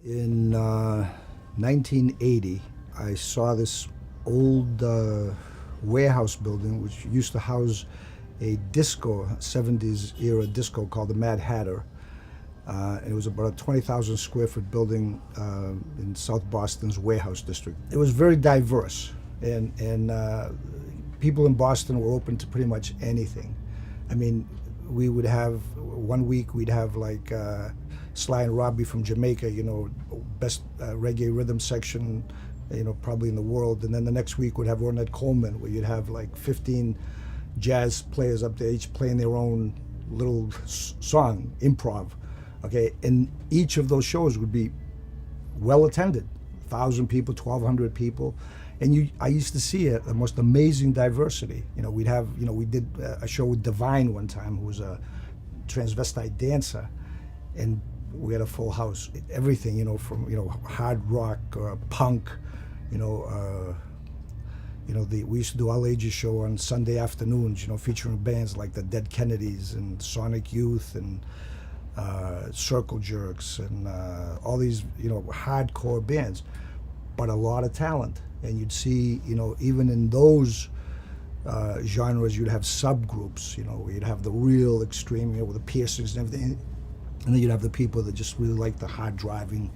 In 1980, I saw this old warehouse building which used to house a disco, 70s era disco called the Mad Hatter. It was about a 20,000 square foot building in South Boston's warehouse district. It was very diverse, and people in Boston were open to pretty much anything. I mean, we would have, one week we'd have like Sly and Robbie from Jamaica, best reggae rhythm section, probably in the world. And then the next week we'd have Ornette Coleman, where you'd have like 15 jazz players up there, each playing their own little song, improv. Okay, and each of those shows would be well attended, 1,000 people, 1,200 people, and I used to see the most amazing diversity. We did a show with Divine one time, who was a transvestite dancer, and we had a full house. Everything, from hard rock, punk, we used to do all ages show on Sunday afternoons, featuring bands like the Dead Kennedys and Sonic Youth and Circle Jerks and all these hardcore bands, but a lot of talent. And you'd see even in those genres you'd have subgroups, where you'd have the real extreme, with the piercings and everything, and then you'd have the people that just really like the hard driving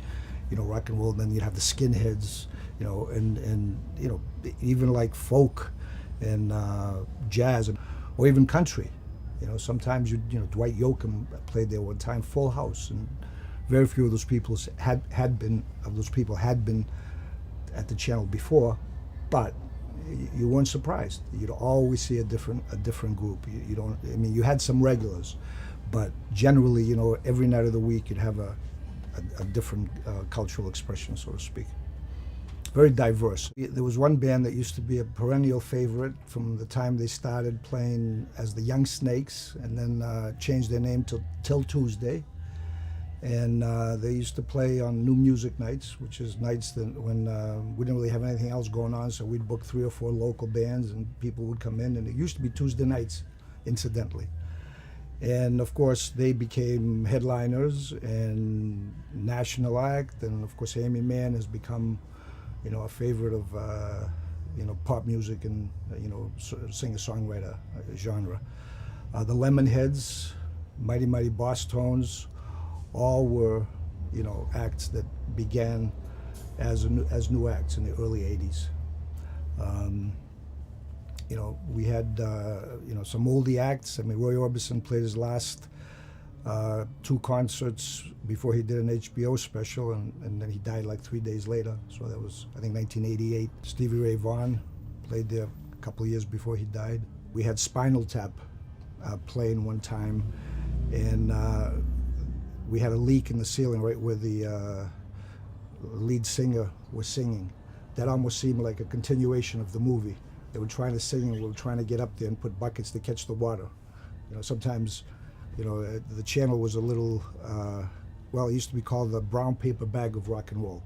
rock and roll. And then you'd have the skinheads, and even like folk and jazz, or even country. Sometimes Dwight Yoakam played there one time, full house, and very few of those people had been at the channel before, but you weren't surprised. You'd always see a different group. You had some regulars, but generally, every night of the week you'd have a different cultural expression, so to speak. Very diverse. There was one band that used to be a perennial favorite from the time they started playing as the Young Snakes, and then changed their name to Till Tuesday. And they used to play on New Music Nights, which is nights when we didn't really have anything else going on, so we'd book 3 or 4 local bands and people would come in, and it used to be Tuesday nights, incidentally. And of course they became headliners and national act, and of course Amy Mann has become a favorite of pop music and singer-songwriter genre. The Lemonheads, Mighty Mighty Boss Tones, all were acts that began as new acts in the early 80s. We had some oldie acts. Roy Orbison played his last 2 concerts before he did an HBO special, and then he died like 3 days later. So that was, I think, 1988. Stevie Ray Vaughan played there a couple of years before he died. We had Spinal Tap playing one time, and we had a leak in the ceiling right where the lead singer was singing. That almost seemed like a continuation of the movie. They were trying to sing, and we were trying to get up there and put buckets to catch the water. Sometimes the channel was a little, it used to be called the brown paper bag of rock and roll.